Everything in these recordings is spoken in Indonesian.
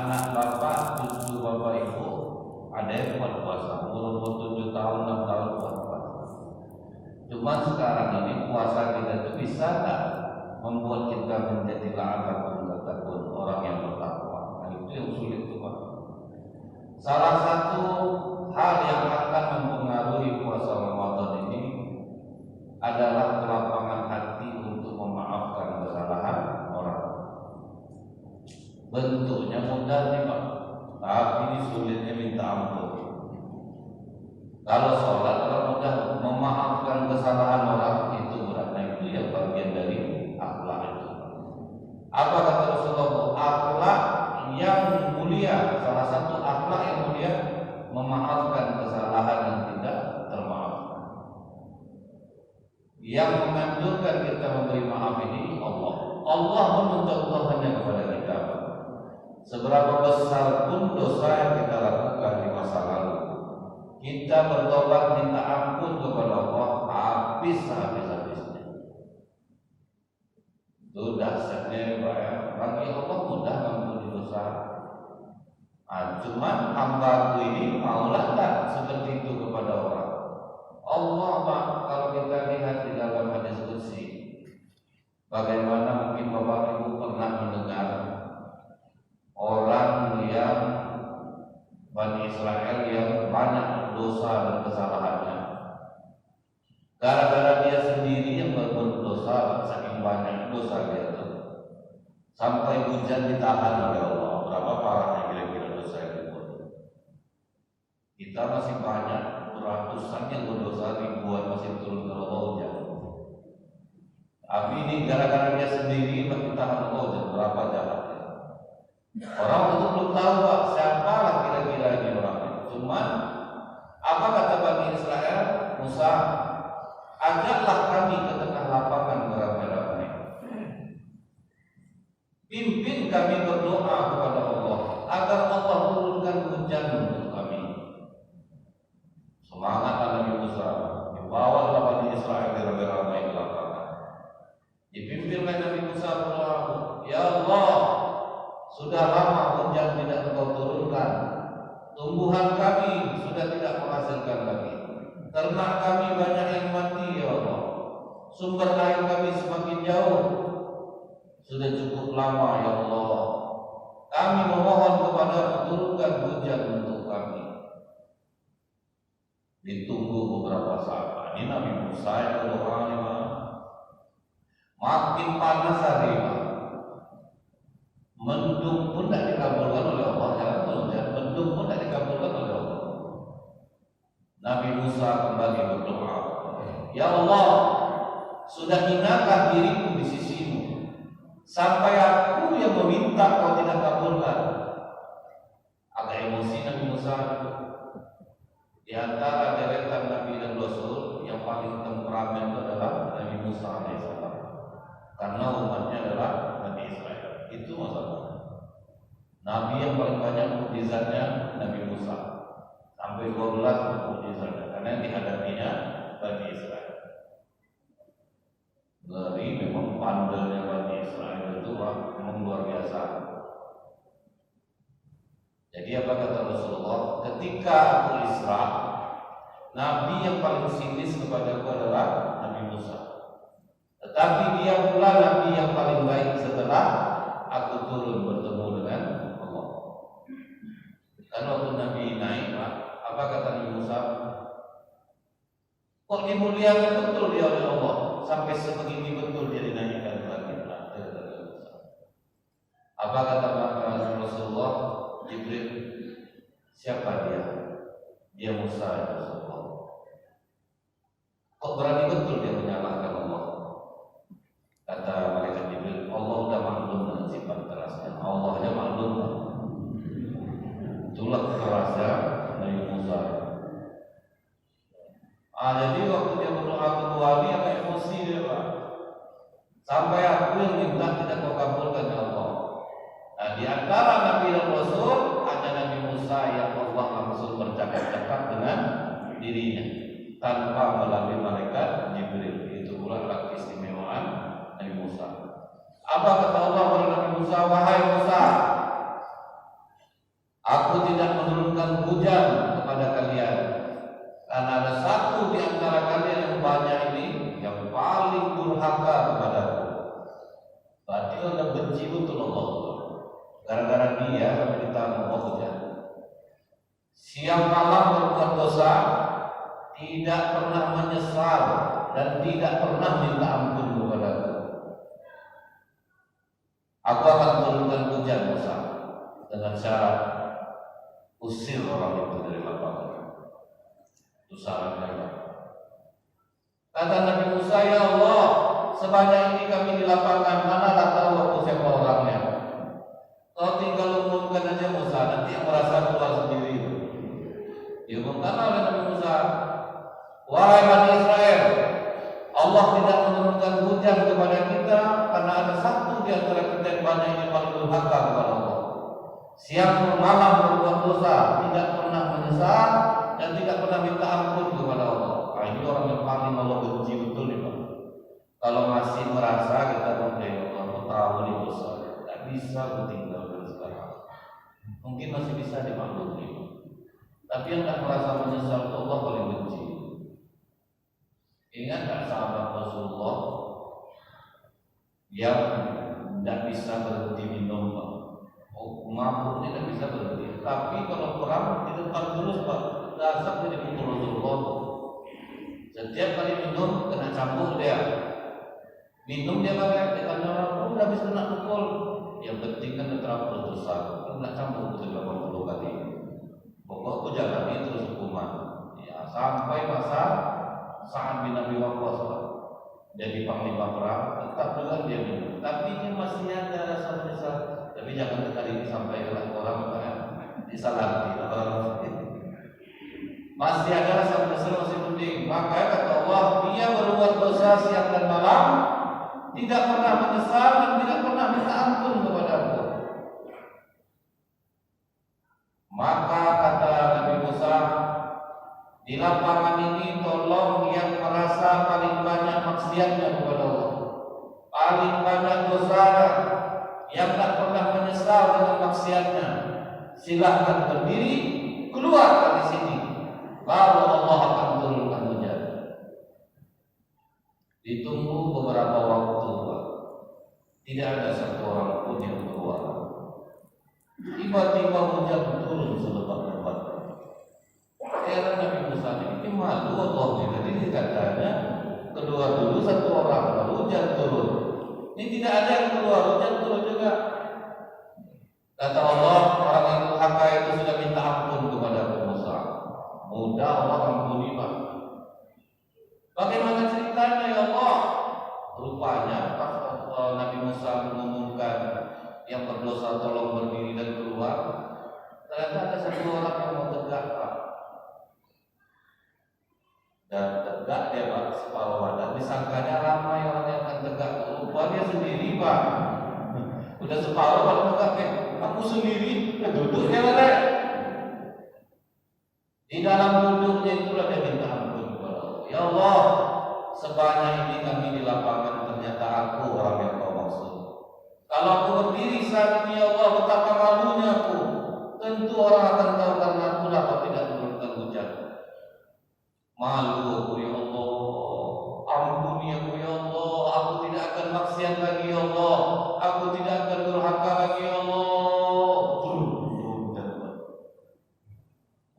anak bapak, cucu bapak ibu, ada yang buat puasa, umur 7 tahun, 6 tahun buat puasa. Cuma sekarang ini puasa kita itu bisa tak membuat kita menjadi la'allakum orang yang bertakwa. Nah, itu yang sulit itu Pak. Salah satu hal yang akan mempengaruhi puasa Ramadan ini adalah kelapangan hati untuk memaafkan kesalahan orang. Bentuknya mudah nih Pak, tapi ini sulitnya minta ampun. Kalau sholat kalau mudah, memaafkan kesalahan orang itu berat. Nah, itu yang bagian dari akhlak itu. Apa kata Rasulullah? Akhlak yang mulia, salah satu akhlak yang mulia, memaafkan kesalahan yang tidak termaafkan. Yang menganjurkan kita memberi maaf ini Allah. Allah menuntut hanya kepada kita. Seberapa besar pun dosa yang kita lakukan di masa lalu, kita bertobat minta ampun kepada Allah habis-habisnya. Itu dahsyatnya Pak ya. Bagi Allah mudah mengampuni dosa. Cuman hamba ini maulah tak seperti itu kepada orang. Allah Pak, kalau kita lihat di dalam hadis qudsi, bagaimana mungkin Bapak Ibu pernah mendengar orang yang Bani Israel yang banyak dosa dan kesalahannya, gara-gara dia sendiri yang berbuat dosa, saking banyak dosa dia itu, sampai hujan ditahan oleh Allah. Berapa parahnya kira-kira dosa yang dibuat? Kita masih banyak ratusan yang berdosa, ribuan masih turun ke Allah hujan. Tapi ini gara-gara dia sendiri masih tahan Allah hujan. Berapa jahatnya? Orang itu belum tahu Pak, siapa lah kira-kira ini orangnya. Cuman apa kata Bani Israel? Musa, ajaklah kami ke tengah lapangan beramai-ramai. Pimpin kami berdoa kepada Allah agar Allah turunkan hujan untuk kami. Semangat Nabi Musa, dibawa Bani Israel beramai-ramai ke lapangan. Dipimpin oleh Nabi Musa berdoa, ya Allah, sudah lama hujan tidak Engkau turunkan. Tumbuhan kami sudah tidak menghasilkan lagi. Ternak kami banyak yang mati ya Allah. Sumber air kami semakin jauh. Sudah cukup lama ya Allah. Kami memohon kepada turunkan hujan untuk kami. Ditunggu beberapa saat. Ini Nabi Musa yang berdoa ini makin panas hari Pak. Mendung pun tidak dikabulkan oleh Allah. Mendung pun tidak dikabulkan oleh Allah. Nabi Musa kembali berdoa, ya Allah, sudah hinakah diriku di sisimu sampai aku yang meminta kau tidak kabulkan. Agak emosi Nabi Musa. Di antara deretan Nabi dan Rasul yang paling temperamen adalah Nabi Musa alaihissalam, karena umatnya adalah Bani Israel. Itu masalah. Nabi yang paling banyak mukjizatnya Nabi Musa, sampai 12 mukjizatnya, karena yang dihadapinya Bani Israel. Ngeri memang pandelnya Bani Israel itu memang luar biasa. Jadi apa kata Rasulullah? Ketika aku Isra, Nabi yang paling sinis kepadaku adalah Nabi Musa. Tetapi dia pula Nabi yang paling baik setelah aku turun bertemu dengan Allah. Dan waktu Nabi naik, Pak, apa kata Nabi Musa? Kok dimuliakan betul dia oleh Allah, sampai sebegini betul dia dinaikkan ke langit. Apa kata Rasulullah? Jibril, siapa dia? Dia Musa ya Rasulullah. Kok berani betul dia menyalahkan Allah? Kata malaikat Jibril, Allah udah maklum dengan sifat kerasnya. Allah aja maklum. Itulah kerasnya Nabi Musa. Jadi waktu dia berdoa kedua ini apa emosi dia Pak. Sampai aku yang minta tidak kau kabulkan ya Allah. Nah, di antara Nabi dan Rasul ada Nabi Musa yang Allah langsung bercakap-cakap dengan dirinya tanpa melalui malaikat Jibril. Itu pula keistimewaan Nabi Musa. Apa kata Allah kepada Nabi Musa? Wahai Musa, kita mau hujan. Siang malam berbuat dosa, tidak pernah menyesal dan tidak pernah minta ampun kepadaku. Aku akan turunkan hujan dosa dengan syarat usir orang itu dari lapangan. Itu syaratnya. Kata Nabi Musa, ya Allah, sebanyak ini kami di lapangan, mana tak tahu aku siapa orangnya. Kau tinggal umumkan aja Musa, nanti yang merasa keluar sendiri. Diumumkan oleh Nabi Musa, wahai Bani Israel, Allah tidak menurunkan hujan kepada kita karena ada satu di antara kita yang banyak yang paling durhaka kepada Allah. Siang malam berbuat dosa, tidak pernah menyesal dan tidak pernah minta ampun kepada Allah. Nah, ini orang yang paling Allah benci betul nih Pak. Kalau masih merasa kita mengklaim Allah tahu ini dosa, tidak bisa ditinggalkan sekarang. Mungkin masih bisa dimaklumi, tapi yang tidak merasa menyesal itu Allah paling benci. Ingat tak sahabat Rasulullah yang tidak bisa berhenti minum, Pak? Mabuk tidak bisa berhenti. Tapi kalau perang di depan terus Pak, dasar jadi pukul Rasulullah. Setiap kali minum kena cambuk dia. Minum dia pakai dia tanya orang, udah habis kena pukul. Yang penting kan terang berdosa, kena cambuk itu 80 kali. Pokokku jalani terus hukuman. Ya sampai masa Sa'ad bin Abi Waqqas jadi panglima perang, tetap juga dia minum. Tapi dia masih ada rasa menyesal. Tapi jangan kali ini sampai ke orang disalahi. Masih ada rasa menyesal, masih penting. Maka kata Allah, dia berbuat dosa siang dan malam, tidak pernah menyesal dan tidak pernah minta ampun kepada Allah. Maka kata Nabi Musa, di lapangan ini tolong yang merasa paling banyak maksiatnya kepada Allah, paling banyak dosa, yang tak pernah menyesal dengan maksiatnya, silahkan berdiri keluar dari sini, baru Allah akan turunkan hujan. Ditunggu beberapa waktu, tidak ada satu orang pun yang keluar. Tiba-tiba hujan turun selebat-lebatnya. Heran Nabi Musa ini malu Allah. Jadi katanya keluar dulu satu orang, baru hujan turun. Ini tidak ada yang keluar, hujan turun juga. Kata Allah, orang yang durhaka itu sudah minta ampun kepada Musa. Mudah Allah ampuni Pak. Bagaimana ceritanya ya Allah? Rupanya pas Nabi Musa mengumumkan yang berdosa tolong berdiri dan keluar, ternyata ada satu orang yang mau tegak Pak. Dan tegak dia Pak, separuh badan. Disangkanya ramai orang yang akan tegak. Lupa dia sendiri Pak. Udah separuh badan tegak, aku sendiri duduk dia ada. Di dalam duduknya itulah dia minta ampun kepada Allah. Ya Allah, sebanyak ini kami di lapangan, ternyata aku orang yang kau maksud. Kalau aku berdiri saat ini ya Allah, betapa malunya aku. Tentu orang akan tahu karena aku dapat tidak menurunkan hujan. Malu aku ya Allah, ampuni aku ya Allah, aku tidak akan maksiat lagi ya Allah, aku tidak akan durhaka lagi ya Allah.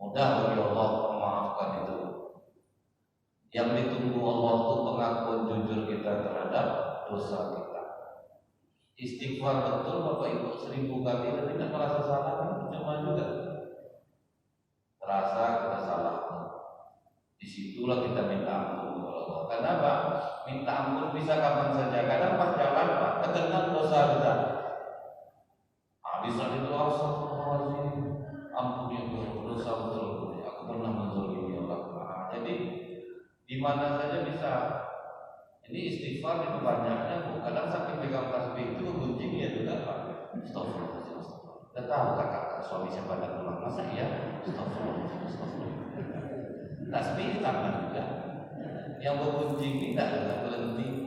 Mudah bagi Allah memaafkan itu. Yang ditunggu Allah itu pengakuan jujur kita terhadap dosa kita. Istighfar betul Bapak Ibu 1000 kali dan tidak merasa salah, cuma juga terasa kita salah. Disitulah kita minta ampun kepada Allah. Kenapa? Minta ampun bisa kapan saja. Kadang pas jalan Pak, terkenal dosa kita. Bisa itu astagfirullahaladzim, ampun ya Allah, dosa betul. Aku pernah menzalimi Allah. Jadi di mana saja bisa. Ini istighfar itu banyaknya. Kadang sampai pegang tasbih itu gunjing ya juga Pak. Astagfirullahaladzim. Tidak tahu kakak suami saya pada pulang masa iya? Astagfirullahaladzim. Tasbih tangan juga. Yang bergunjing tidak berhenti.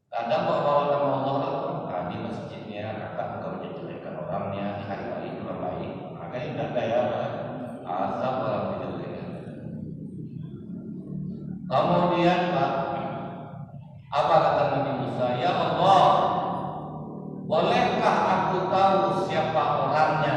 Kadang bawa nama Allah, di masjidnya kakak engkau menjelekkan orangnya, hari-hari orang lain. Maka tidak gaya azab orang menjelekkan. Kemudian Pak, apa kata Nabi Musa? Ya Allah, bolehkah aku tahu siapa orangnya?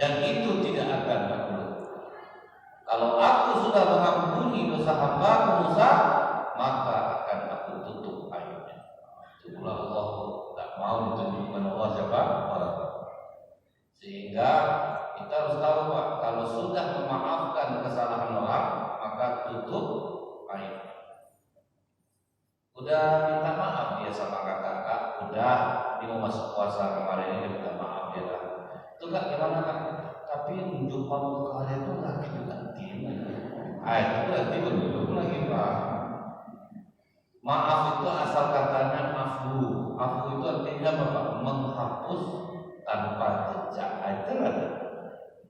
dan itu tidak akan makhluk. Kalau aku sudah mengampuni dosa hamba Musa, maka akan aku tutup aibnya. Itulah Allah tak mau ditunjukkan Allah siapa orang. Sehingga kita harus tahu Pak, kalau sudah memaafkan kesalahan orang, maka tutup aib. Udah minta maaf dia sama kakak, udah dia mau masuk puasa kemarin ini minta maaf ya kan. Itu kak gimana kak? Tapi nunjuk kamu kalian itu lagi juga tim. Itu berarti berduduk lagi Pak. Maaf itu asal katanya afu. Afu itu artinya apa Pak? Menghapus tanpa jejak. Itu ada.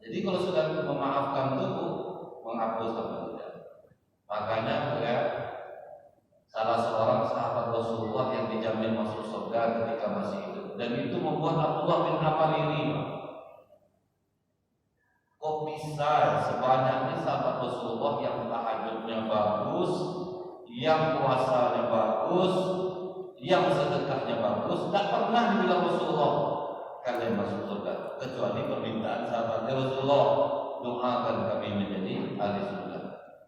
Jadi kalau sudah memaafkan itu menghapus tanpa jejak. Makanya ya, salah seorang sahabat Rasulullah yang dijamin masuk surga ketika masih hidup, dan itu membuat Abdullah bin Abbas ini, kok bisa sebanyak ini sahabat Rasulullah yang tahajudnya bagus, yang puasanya bagus, yang sedekahnya bagus, tak pernah dibilang Rasulullah kalian masuk surga, kecuali permintaan sahabat Rasulullah, doakan kami menjadi ahli surga.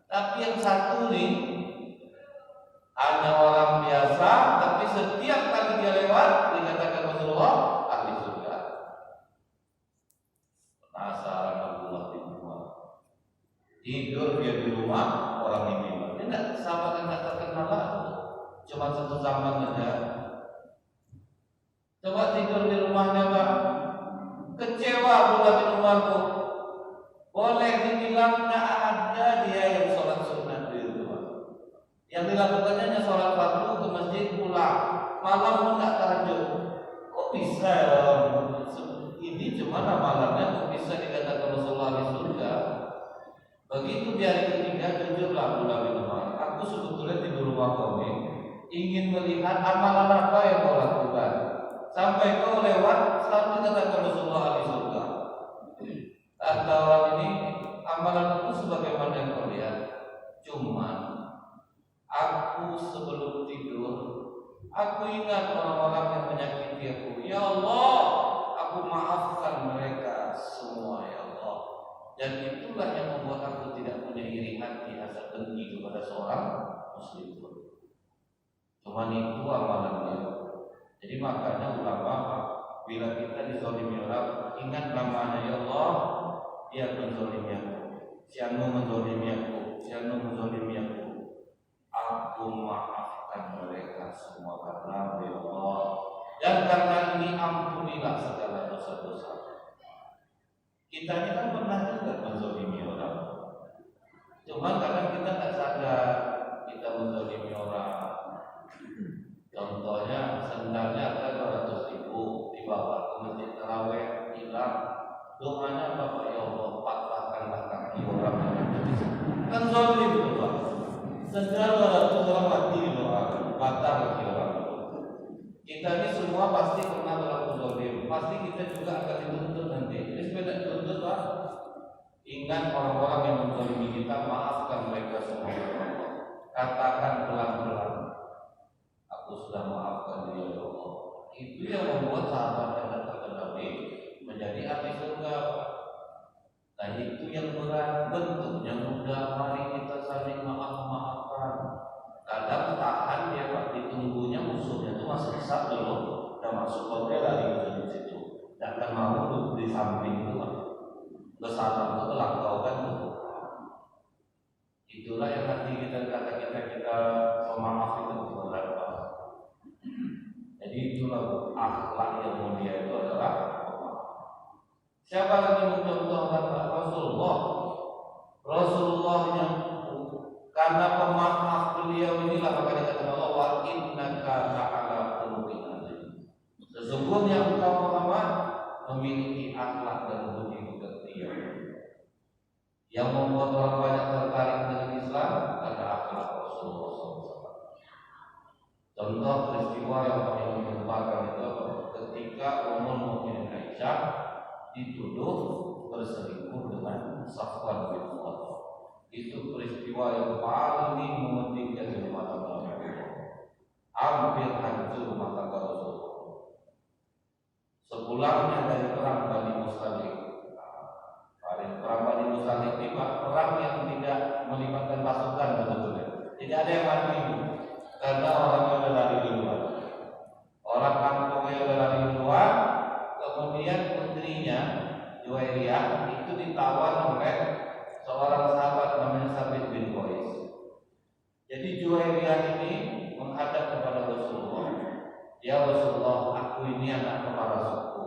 Tapi yang satu nih hanya orang biasa, tapi setiap kali dia lewat dikatakan Rasulullah ahli surga. Penasaran Abdullah bin Umar. Tidur dia di rumah orang ini. Dia tidak sahabat yang tak terkenal lah. Cuma satu zaman aja. Coba tidur di rumahnya Pak. Kecewa Abdullah bin Umar tuh. Boleh dibilang tak ada dia yang sholat sunat di rumah. Yang dilakukannya hanya sholat fardu ke masjid pulang, malam pun tak tahajud. Kok bisa ya ini cuma amalannya kok bisa dikatakan Rasulullah di surga? Begitu di hari ketiga jujurlah Abdullah bin Umar, aku sebetulnya di rumah kau ini ingin melihat amalan apa yang kau lakukan. Sampai kau lewat selalu dikatakan Rasulullah di surga. Kata orang ini, amalan itu sebagaimana yang kau lihat, cuman aku sebelum tidur, aku ingat orang-orang yang menyakiti aku. Ya Allah, aku maafkan mereka semua ya Allah. Dan itulah yang membuat aku tidak punya iri hati, hasad dengki kepada seorang muslim pun. Cuman itu amalannya. Jadi makanya ulama, bila kita dizalimi orang, ingat namanya ya Allah, dia menzalimi aku, si anu menzalimi aku, si anu menzalimi aku. Aku maafkan mereka semua karena ya Allah, dan karena ini ampunilah segala dosa-dosa. Kita ini kan pernah juga menzalimi orang, cuman kadang kita tak sadar kita menzalimi orang. Contohnya sendalnya ada 200.000 dibawa ke masjid tarawih, hilang, doanya Bapak ya Allah patahkanlah kaki orang kan zalim itu Pak. Sendal 200 orang mati doakan, patah kaki orang. Kita ini semua pasti pernah berlaku zalim, pasti kita juga akan dituntut nanti. Ini sepeda dituntut Pak. Ingat orang-orang yang menzalimi kita, maafkan mereka semua. Katakan pelan-pelan, aku sudah maafkan dia ya Allah. Itu yang membuat sahabat yang datang Nabi menjadi ahli surga. Nah itu yang berat, bentuknya mudah. Mari kita saling maaf-maafkan. Kadang tahan dia Pak, ditunggunya musuhnya itu masih sesat dulu, udah masuk hotel lagi di situ. Dan akan mau duduk di samping itu Pak. Besaran itu kelangkaukan itu. Itulah yang nanti kita pemaaf itu berat Pak. Jadi itulah akhlak yang mulia itu adalah pemaaf. Siapa lagi mencontohkan Pak? Rasulullah yang karena pemaaf beliau inilah maka dikatakan Allah wa innaka la'ala khuluqin azim. Sesungguhnya engkau Muhammad memiliki akhlak dan budi pekerti yang membuat orang banyak tertarik dengan Islam adalah akhlak Rasulullah SAW. Contoh peristiwa yang paling menggemparkan itu ketika Ummul Mukminin Aisyah dituduh berselingkuh dengan Safwan bin Mu'adh. Itu peristiwa yang paling mementingkan rumah tangga Rasulullah. Hampir hancur rumah tangga Rasulullah. Sepulangnya dari perang Bani Mustalik, itu ditawan oleh seorang sahabat namanya Sabit bin Qais. Jadi Juwairiyah ini menghadap kepada Rasulullah. Ya Rasulullah, aku ini anak kepala suku.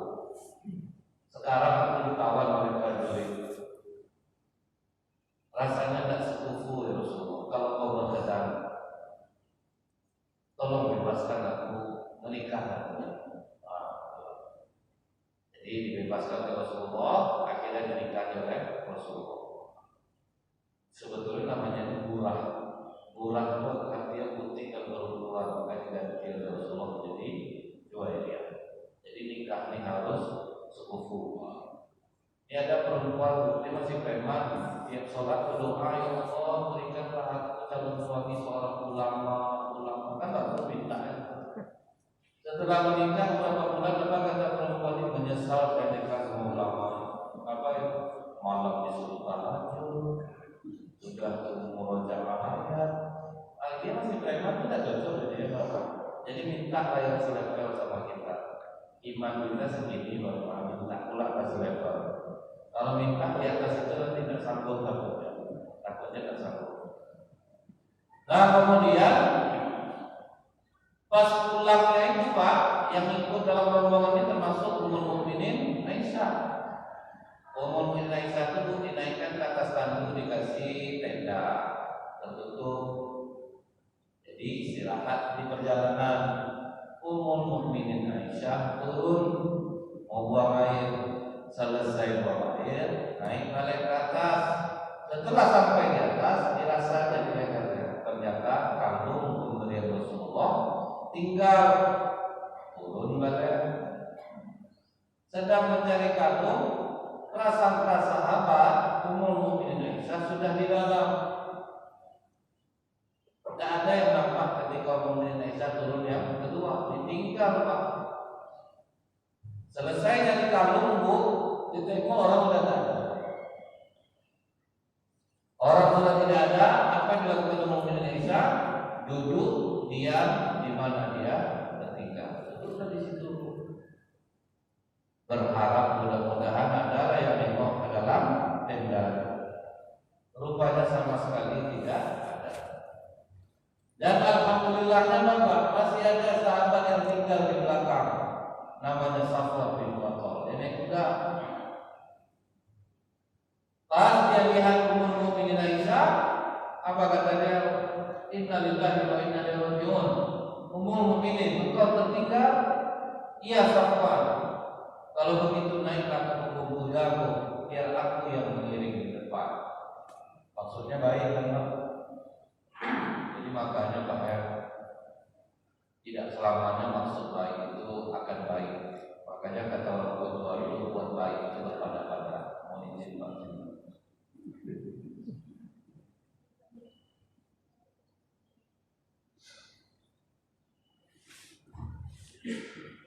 Sekarang aku ditawan oleh prajurit. Rasanya tidak sekufu ya Rasulullah. Kalau kau berkenan, tolong bebaskan aku, menikah aku. Jadi dibebaskan oleh Rasulullah, akhirnya dinikahi oleh Rasulullah. Sebetulnya namanya itu burah. Burah itu artinya putih dan berhubungan, maka diganti oleh Rasulullah menjadi Juwairiyah. Jadi nikah ini harus sekufu. Ini ada perempuan, dia masih preman, tiap sholat berdoa, ya Allah berikanlah aku calon suami seorang ulama, kan nggak minta ya. Setelah menikah beberapa bulan, apa kata perempuan ini menyesal saya nikah sama ulama. Apa ya? Malam disuruh tahajud, sudah murojaah ayat. Dia masih preman, tidak cocok jadi apa? Jadi minta yang selevel sama kita. Iman kita segini baru minta pula kasih level. Kalau minta di atas itu tidak sanggup takutnya tidak sanggup. Nah kemudian pas pulangnya itu Pak, yang ikut dalam rombongan ini termasuk Ummul Mukminin Aisyah. Ummul Mukminin Aisyah itu dinaikkan ke atas tanggung, dikasih tenda tertutup. Jadi istirahat di perjalanan. Ummul Mukminin Aisyah turun mau buang air. Selesai buang air, naik balik ke atas. Setelah sampai di atas, dirasa dari lehernya. Ternyata kandung pemberian Rasulullah tinggal turun balik. Sedang mencari kandung, prasangka sahabat Ummul Mukminin Aisyah sudah di dalam. Tidak ada yang nampak ketika Ummul Mukminin Aisyah turun yang kedua, ditinggal Pak. Selesai dari kandung Bu, ditengok orang sudah tidak ada. Orang sudah tidak ada, apa yang dilakukan Ummul Mukminin Aisyah? Duduk, diam di mana dia tertinggal. Duduklah di situ. Berharap mudah-mudahan ada yang nengok ke dalam tenda. Rupanya sama sekali tidak ada. Dan alhamdulillahnya Bapak, masih ada sahabat yang tinggal di belakang. Namanya Safwan bin Mu'attal. Ini kuda. Pas dia lihat Ummul Mukminin Aisyah, apa katanya? Innalillahi wa inna ilaihi raji'un. Ummul Mukminin, engkau tertinggal? Iya Safwan. Kalau begitu naiklah ke punggung kudamu, biar aku yang mengiring di depan. Maksudnya baik kan Pak? Jadi makanya Pak ya, tidak selamanya maksud baik itu akan baik. Makanya kata orang tua itu buat baik itu berpada-pada. Mohon izin Pak.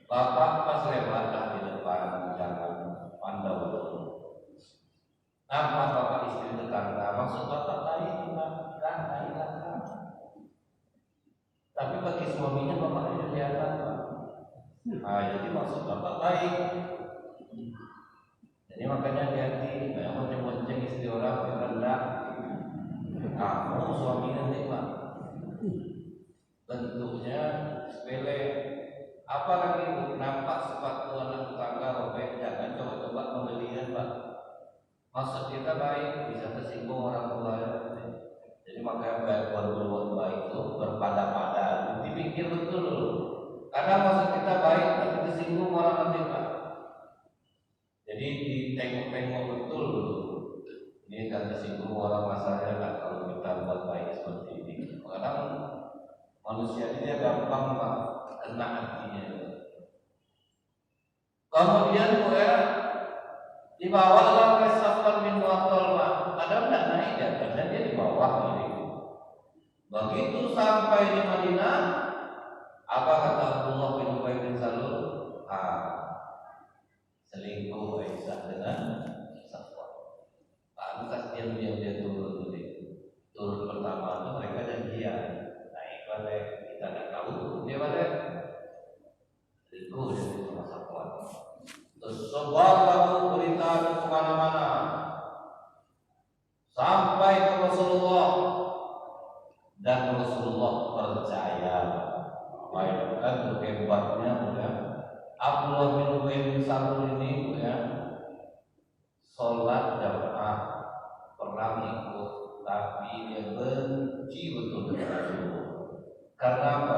Bapak pas lewatlah di depan jalan Pandau. Nampak bapak istri tetangga, maksud bapak baik tidak. Tapi bagi suaminya bapak tidak kelihatan Pak. Nah, jadi maksud bapak baik. Jadi makanya hati-hati, banyak bonceng-bonceng istri orang berendah. Kamu suaminya nih Pak. Bentuknya sepele. Apalagi nampak sepatu anak tetangga robek, jangan coba-coba membelinya Pak. Maksud kita baik, bisa tersinggung orang tua ya. Jadi makanya berbuat baik itu berpada-pada. Dipikir betul dulu. Kadang maksud kita baik, tapi tersinggung orang nanti Pak. Jadi ditengok-tengok betul dulu. Ini kan tersinggung orang masalahnya kan kalau kita buat baik seperti ini. Kadang manusia ini dia gampang Pak, kena hatinya. Kemudian dibawalah oleh Safwan bin Mu'attal Pak. Ada tidak naik ya? Karena dia di bawah ini. Begitu sampai di Madinah, apa kata Abdullah bin Ubay bin Salul? Selingkuh Aisyah dengan Safwan. Pantas dia turun tadi. Turun pertama itu mereka janjian. Naik balik, kita tidak tahu dia balik. Selingkuh dia sama Safwan. Terus sebar lalu berita kemana-mana. saya. Bayangkan hebatnya ya. Abdullah bin Ubay bin Salul ini ya, sholat jamaah pernah ikut, tapi dia benci betul dengan Rasulullah. Karena apa?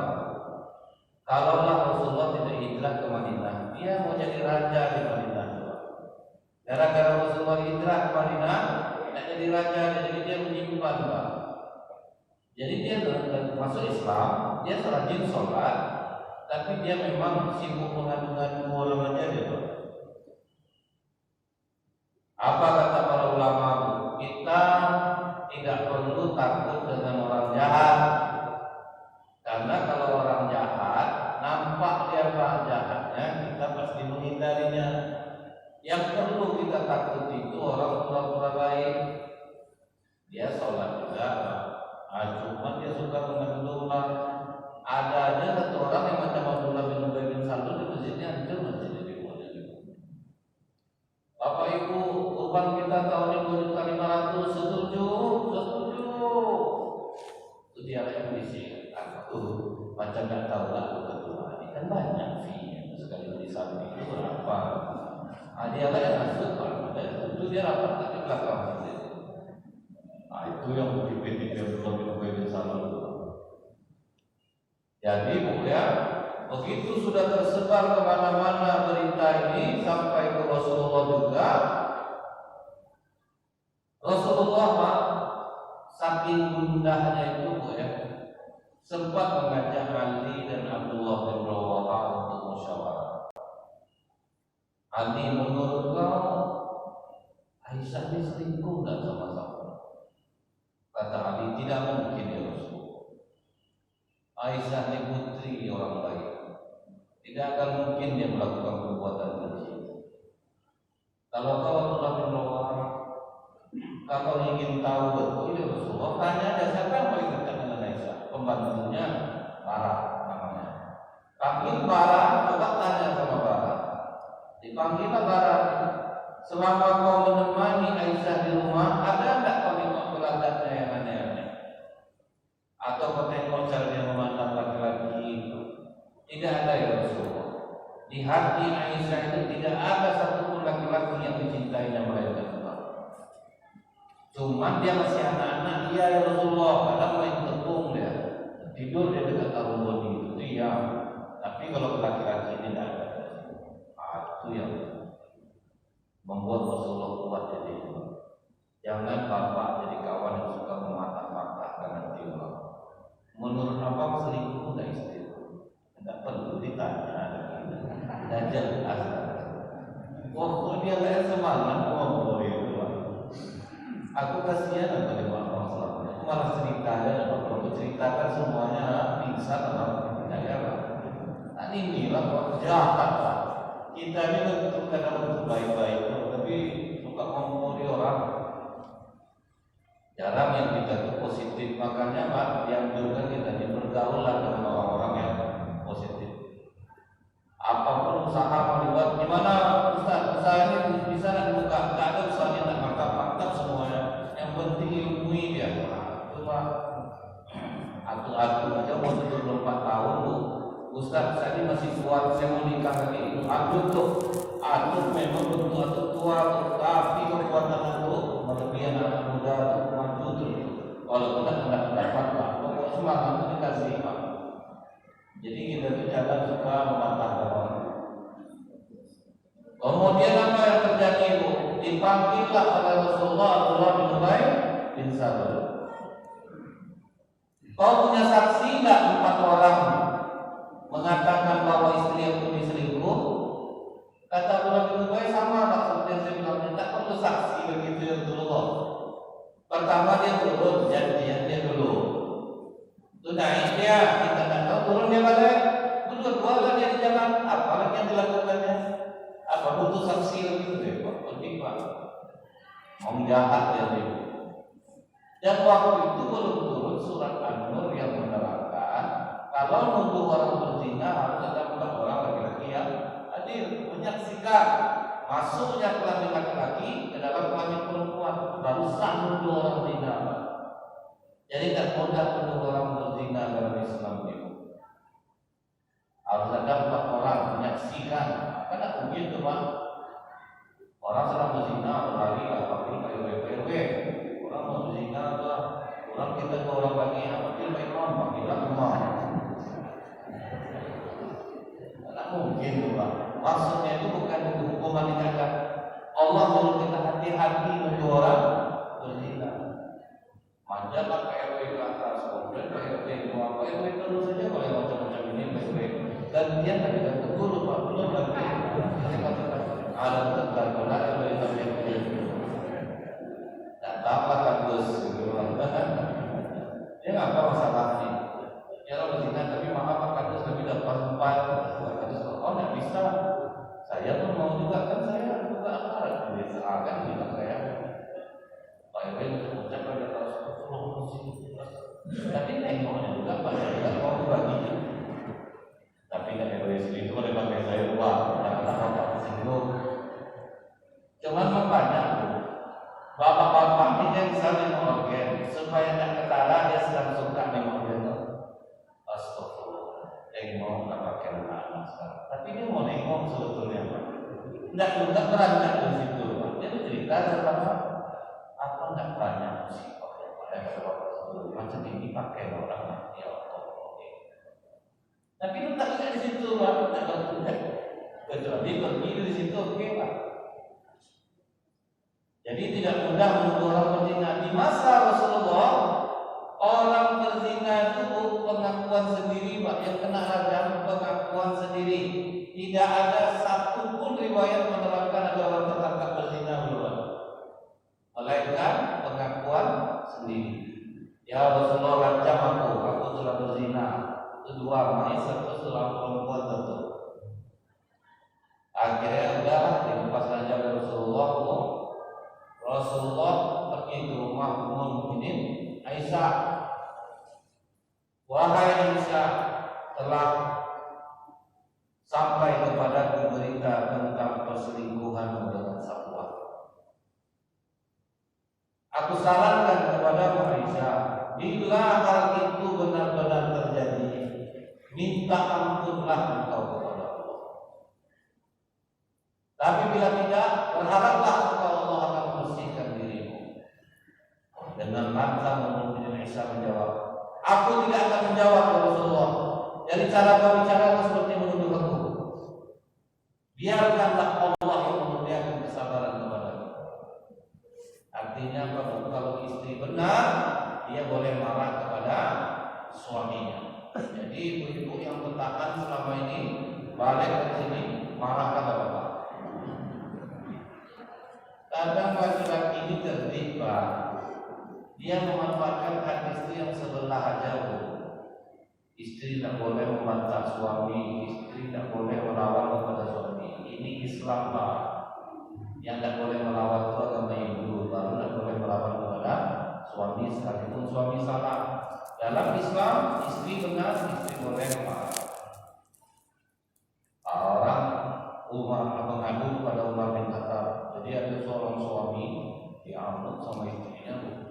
Kalaulah Rasulullah tidak hijrah ke Madinah, dia mau jadi raja di Madinah. Gara-gara Rasulullah hijrah ke Madinah, tidak jadi raja, jadi dia menyimpan, Pak. Jadi dia masuk Islam, dia rajin sholat, tapi dia memang sibuk mengadu-ngadu orang aja dia, Pak. Apa kata para ulama? Kita tidak perlu takut dengan orang jahat, karena kalau orang jahat nampak dia jahatnya, kita pasti menghindarinya. Yang perlu kita takut itu orang pura-pura baik. Dia sholat juga, cuma dia suka mengadu domba. Ada aja satu orang yang macam Abdullah bin Ubay bin Salul di masjidnya hancur masjid di Bogor. Bapak Ibu, kurban kita tahun ini 2.500, setuju. Itu dia yang berisi. Aku macam tak tahu lah ketua. Ini kan banyak fee sekali di samping itu berapa? Dia lah yang masuk, itu dia rapat tak di belakang. Itu yang tipe-tipe Abdullah bin Ubay bin Salul. Jadi ya, begitu sudah tersebar kemana-mana berita ini sampai ke Rasulullah juga. Rasulullah saking gundahnya itu ya, sempat mengajak Ali dan Abdullah bin Rawaha untuk musyawarah. Ali, menurut kau Aisyah ini selingkuh dan sama-sama? Kata Ali, tidak mungkin ya Rasul. Aisyah ini putri orang baik, tidak akan mungkin dia melakukan perbuatan keji. Kalau kau Abdullah bin Rawaha, kalau ingin tahu betul ya Rasulullah, tanya ada siapa yang paling dekat dengan Aisyah? Pembantunya Barah namanya. Panggil Barah, coba tanya sama Barah. Dipanggillah Barah. Selama kau menemani Aisyah di rumah, ada enggak kau tengok gelagatnya yang aneh-aneh? Atau kau tengok cara dia memandang laki-laki? Tidak ada ya Rasulullah. Di hati Aisyah itu tidak ada satupun laki-laki yang dicintainya melainkan Allah. Cuma dia masih anak-anak, iya ya Rasulullah. Kadang main tepung dia, tidur dia dekat Aruloni itu iya. Tapi kalau laki-laki ini tidak ada. Itu yang membuat Rasulullah kuat jadi. Jangan bapak jadi kawan yang suka mematah-matahkan nanti orang. Menurut abang selingkuh dan istri, tidak perlu ditanya. Dan jelas. Waktu dia lihat semangat ngomong itu, aku kasihan pada abang selama. Aku malah cerita dan aku ceritakan semuanya pingsan atau tidak. Tadi inilah kok jahat. Kita ini tentu kadang untuk baik-baik, tapi suka ngomong orang. Jarang yang kita itu positif, makanya Pak dianjurkan kita bergaulan dengan orang-orang yang positif. Apapun usaha mau dibuat, gimana Ustaz? Usaha ini bisa dibuka, tak ada usahanya tak mantap-mantap semuanya. Yang penting ilmui dia. Cuma atu-atu aja mau 24 tahun tuh. Ustaz, saya ini masih kuat, saya mau nikah lagi. Adut tuh, adut memang bentuk adut tua, tapi kekuatan itu melebihi anak muda untuk maju tuh. Walaupun tidak dapat Pak, pokok semangat itu dikasih Pak. Jadi kita tuh jangan suka mematahkan orang. Kemudian apa yang terjadi Bu? Dipanggillah oleh Rasulullah Abdullah bin Ubay bin Salul. Kau punya saksi nggak 4 orang mengatakan bahwa istri aku diselingkuh? Kata Abdullah bin Ubay, sama Pak, seperti yang saya bilang, tidak perlu saksi begitu ya Rasulullah. Pertama dia turun, janjian dia dulu. Itu naik dia, kita tak tahu, turun dia balik. Dua-dua kan dia di jalan, apa lagi yang dilakukannya? Apa butuh saksi begitu deh Pak? Penting Pak. Orang jahat ya dia. Dan waktu itu belum turun surat An-Nur yang menerangkan kalau nuduh orang berzina harus ada 4 orang laki-laki yang hadir menyaksikan masuknya kelamin laki-laki ke dalam kelamin perempuan, baru sah nuduh orang zina. Jadi tak mudah nuduh orang berzina dalam Islam itu. Pak. Orang sedang berzina berlari panggil Pak RW. Orang mau berzina apa? Orang kita ke orang banyak panggil Pak Imam, panggil imam. Tidak mungkin tuh Pak. Maksudnya itu bukan hukuman tindakan. Allah mau kita hati-hati untuk orang berzina. Manjalah Pak RW ke atas, kemudian Pak RW ke bawah. Pak RW terus saja boleh macam-macam ini Pak RW. Dan dia tak bisa tegur Pak, belum lagi. Ada tentang RW sampai ini. Tak apa kagus. Dia nggak apa masalahnya. Dia kalau berzina tapi maaf Pak kagus tapi dapat 4. Oh nggak bisa. Saya pun mau juga kan saya juga aparat di seakan juga saya. Pak RW mengucap pada tapi tengoknya juga Pak juga mau berbagi. Tapi kan RW sini itu boleh pakai saya uang, jangan apa singgung. Cuman banyak bapak-bapak ini yang saling mengorgan supaya tidak ketara dia sedang suka memang dia tuh. Astagfirullah, tengok nggak pakai anak sekarang. Tapi dia mau nengok sebetulnya Pak. Tidak beranjak di situ Pak. Dia cerita tentang apa tidak beranjak musibah macam ini pakai orang ya Allah. Tapi itu tak ada di situ Pak. Kecuali pergi di situ oke Pak. Jadi tidak mudah menuduh orang berzina. Di masa Rasulullah orang berzina itu pengakuan sendiri Pak, yang kena rajam pengakuan sendiri. Tidak ada satu pun riwayat menerangkan ada orang tertangkap berzina duluan. Melainkan pengakuan sendiri. Ya Rasulullah rajam aku telah berzina. Kedua, Maisar itu telah perempuan tentu. Akhirnya udah dilepas saja oleh Rasulullah. Rasulullah pergi ke rumah Ummul Mukminin Aisyah. Wahai Aisyah, telah sampai kepada berita tentang perselingkuhan dengan Safwan. Aku sarankan kepada Aisyah, bila hal itu benar-benar terjadi, minta ampunlah engkau kepada Allah. Tapi bila tidak, berharaplah engkau Allah akan membersihkan dirimu. Dengan lantang Ummul Aisyah menjawab, aku tidak akan menjawab ya Rasulullah. Jadi cara kau bicara seperti menuduh aku. Biarkanlah Allah yang memuliakan kesabaran kepadamu. Artinya kalau istri benar, dia boleh marah kepada suaminya. Jadi ibu-ibu yang bertahan selama ini balik ke sini marah kepada bapak. Kadang laki-laki ini tertiba, dia memanfaatkan hati istri yang sebelah jauh. Istri tidak boleh membantah suami, istri tidak boleh melawan kepada suami. Ini Islam Pak. Yang tidak boleh melawan itu agama Hindu, baru tidak boleh melawan kepada suami sekalipun suami salah. Dalam Islam, istri benar, istri boleh marah. Orang Umar mengadu kepada Umar bin Khattab. Jadi ada seorang suami diamuk sama istrinya,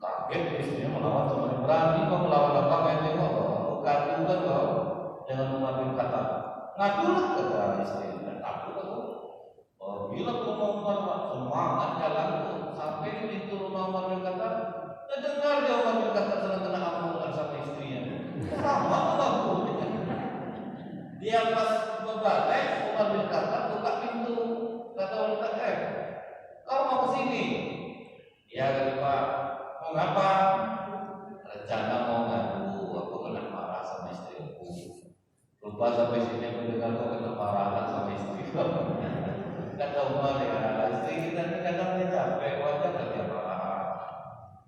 kaget istrinya melawan suami. Berani kau melawan apa? Kayak tengok kau kadu kan kau dengan Umar bin Khattab. Ngadulah kata istri, dan takut aku. Bila ke rumah Umar semangat jalan sampai di pintu rumah Umar bin Khattab. Dengar dia Umar bin Khattab sedang kena amukan sama istrinya. Sama aku. Dia pas berbalik Umar bin Khattab buka pintu. Kata Umar bin Khattab, kau mau ke sini? Ya kata Pak, mau ngapa? Rencana mau ngadu, aku kena marah sama istriku. Lupa sampai sini mendengar kau kena marah sama istri. Kata Umar ya, istri kita ini kadang dia capek, wajar dia marah.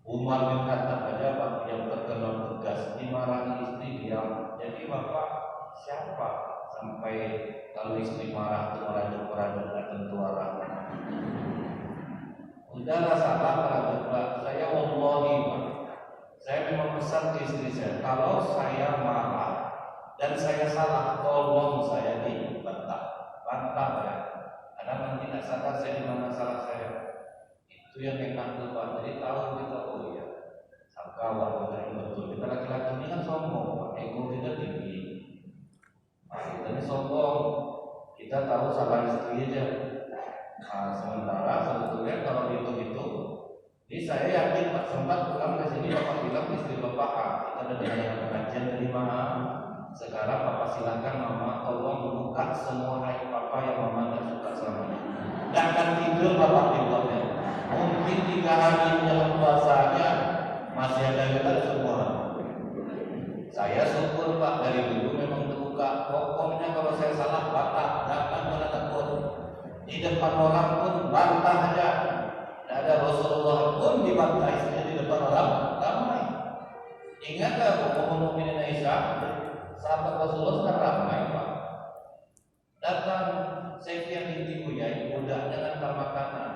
Umar bin Khattab aja Pak yang terkenal tegas, dimarahi istri diam. Jadi Bapak siapa sampai kalau istri marah itu merajuk-rajuk nggak tentu arah. Udahlah salah merajuk Pak. Saya wallahi Pak, saya memang pesan ke istri saya, kalau saya marah dan saya salah, tolong saya dibantah, bantah ya. Karena nanti tidak sadar saya di mana salah saya. Itu yang enak tuh Pak. Jadi tahu kita oh iya. Sangkawan kita ini betul. Kita laki-laki ini kan sombong Pak. Ego kita tinggi. Nah, kita ini sombong. Kita tahu salah istri aja. Nah, sementara sebetulnya kalau dihitung-hitung, ini saya yakin Pak sempat pulang ke sini Bapak bilang istri Bapak kita ada yang pengajian dari mana. Sekarang Bapak silakan Mama tolong buka semua aib Papa yang Mama tidak suka selama ini. Tidak akan tidur Bapak tidurnya. Mungkin 3 hari dalam puasanya masih ada kita semua. Saya syukur Pak dari dulu memang terbuka. Pokoknya kalau saya salah bantah, jangan pernah takut. Di depan orang pun bantah aja. Tidak ada Rasulullah pun dibantah istrinya di depan orang ramai. Ingatlah Ummul Mukminin Aisyah, sahabat Rasulullah sedang ramai Pak. Datang Saifiah binti Huyai, budaknya ngantar makanan.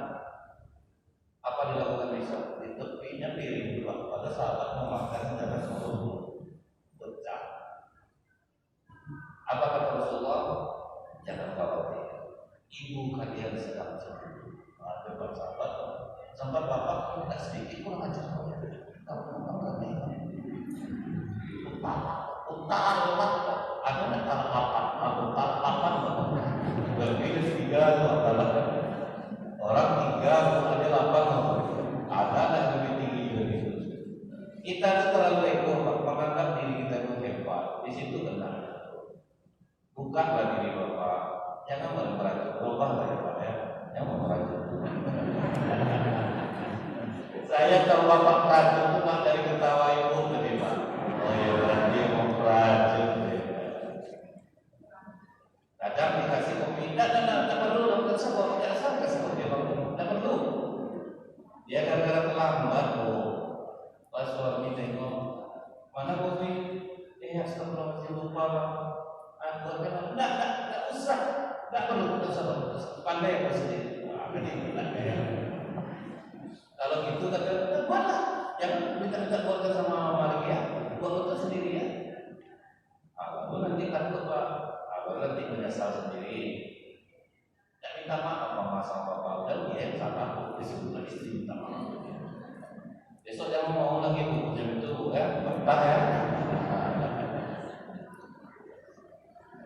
Apa dilakukan Aisyah? Di tepinya piring Pak. Pada sahabat mau makan dan Rasulullah pecah. Apa kata Rasulullah? Jangan khawatir, ibu kalian sedang cemburu. Ada sahabat sempat bapak tidak sedikit kurang ajar kau ya. Utara ada antara 8 berbeda 3 itu adalah orang 3 ada 8 ada yang lebih tinggi dari itu. Kita itu terlalu ego menganggap diri kita itu hebat. Di situ benar. Bukanlah diri bapak. Jangan meracun. Ubahlah ya Pak ya. Jangan meracun. Saya kalau bapak meracun itu Pak dari ketawa ibu tadi Pak. Oh iya dia mau meracun. Kadang dikasih kopi. Tidak perlu dokter sebut. Tidak sampai sebut dia Pak. Tidak perlu. Dia gara-gara terlambat Bu. Pas suami tengok mana kopi? Astagfirullahaladzim lupa Pak. Aku akan tidak usah. Tidak perlu pandai apa sendiri. Kalau gitu kata malah jangan minta keluarga sama mama lagi ya, buat sendiri ya. Aku nanti takut Pak, aku nanti menyesal sendiri. Tidak minta maaf mama sama papa, udah dia yang salah, disebut istri minta maaf. Besok jangan mau lagi bu, jam itu ya, bantah ya.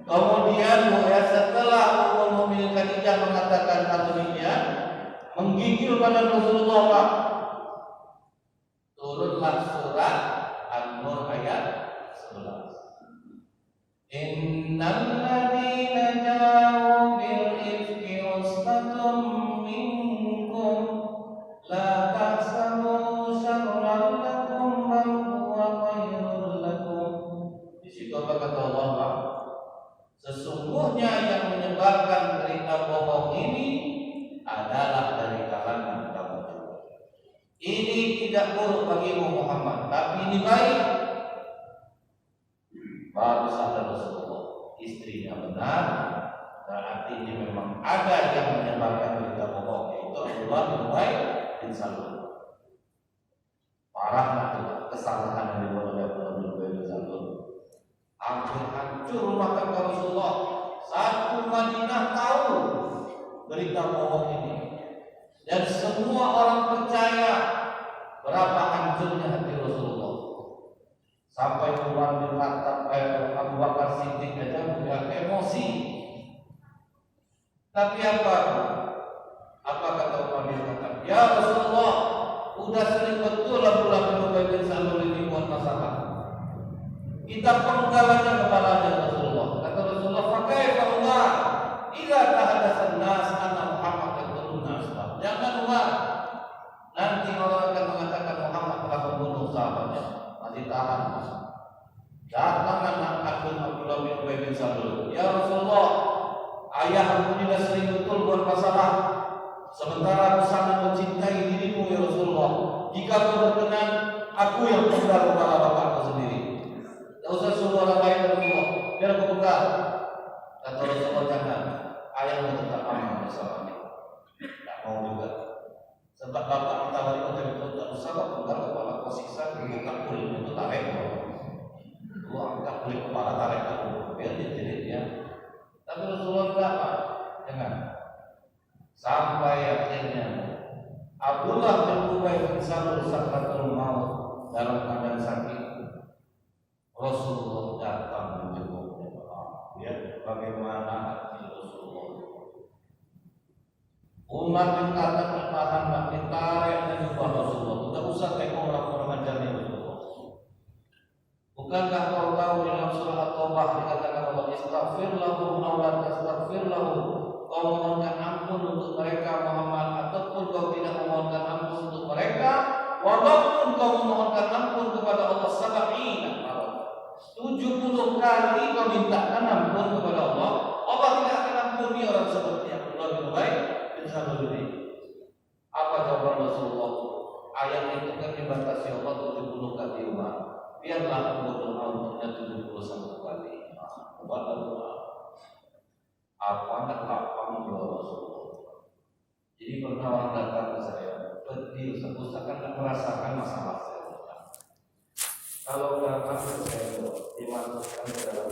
Kemudian setelah Ummul Mukminin Khadijah mengatakan hal demikian, menggigil pada Rasulullah Pak, turunlah surat An-Nur ayat 11. Innal ladzina ja'u bil ifki usbatun minkum la tahsabu syarran lakum bal huwa khairul lakum. Di situ apa kata Allah Pak? Sesungguhnya yang menyebarkan berita bohong ini adalah dari kalangan kamu juga. Ini tidak buruk bagimu Muhammad, tapi ini baik. Baru sadar Rasulullah, istrinya benar, berarti ini memang ada yang menyebarkan berita bohong, yaitu Abdullah bin Ubay bin Salul. Parah itu kesalahan yang dibuat oleh Abdullah bin Ubay bin Salul. Hancur rumah tangga Rasulullah. Satu Madinah tahu berita bohong ini, dan semua orang percaya berapa hancurnya hati Rasulullah. Sampai Umar bin Khattab Abu Bakar Siddiq aja punya emosi. Tapi apa kata Umar bin Khattab? Ya Rasulullah, udah sering betul Abdullah bin Ubay bin Salul ini buat masalah. Kita penggalannya kepalanya Rasulullah. Kata Rasulullah, pakai Allah. Ila tahadasan nas anna Muhammad yaqtulun nas. Jangan Umar. Nanti orang akan mengatakan Muhammad telah membunuh sahabatnya. Masih tahan. Datang anak akun Abdullah bin Ubay bin Salul. Ya Rasulullah, ayah aku juga sering betul buat masalah. Sementara aku sangat mencintai dirimu ya Rasulullah. Jika kau berkenan, aku yang penggal kepala bapakku sendiri. Tak usah suruh orang lain Rasulullah, biar aku penggal. Kata Rasulullah, jangan. Ayahmu tetap aman bersamanya. Tak mau juga. Sebab bapak kita wali kota itu tak usah penggal kepala kau siksa, buka kulit itu tarik. Lu angkat kulit kepala tarik aku, biar dia jadi dia. Tapi Rasulullah tidak Pak, jangan. Sampai akhirnya Abdullah bin Ubay bin Salul sakratul maut dalam keadaan sakit. Rasulullah datang menjenguknya. Ya, bagaimana hati Rasulullah Umat dikatakan makin tarik dan jumpa Rasulullah. Tidak usah tengok orang ajarnya Rasulullah. Bukankah kau tahu dalam surah At-Taubah dikatakan Allah istaghfir lahum aw la tastaghfir lahum. Kau mohonkan ampun untuk mereka Muhammad ataupun kau tidak memohonkan ampun untuk mereka, walaupun kau memohonkan ampun kepada Allah 70 kali kau mintakan ampun kepada Allah, Allah tidak akan ampuni orang seperti yang lebih baik dan selalu lebih. Apa jawaban Rasulullah? Ayat itu kan dibatasi Allah 70 kali umat. Biarlah aku berdoa untuknya 71 kali. Kepada doa. Apa nak lapang doa Rasulullah? Jadi pernah orang datang ke saya, pedih, Ustaz kan merasakan masalah saya. Kalau datang ke saya dimasukkan ke dalam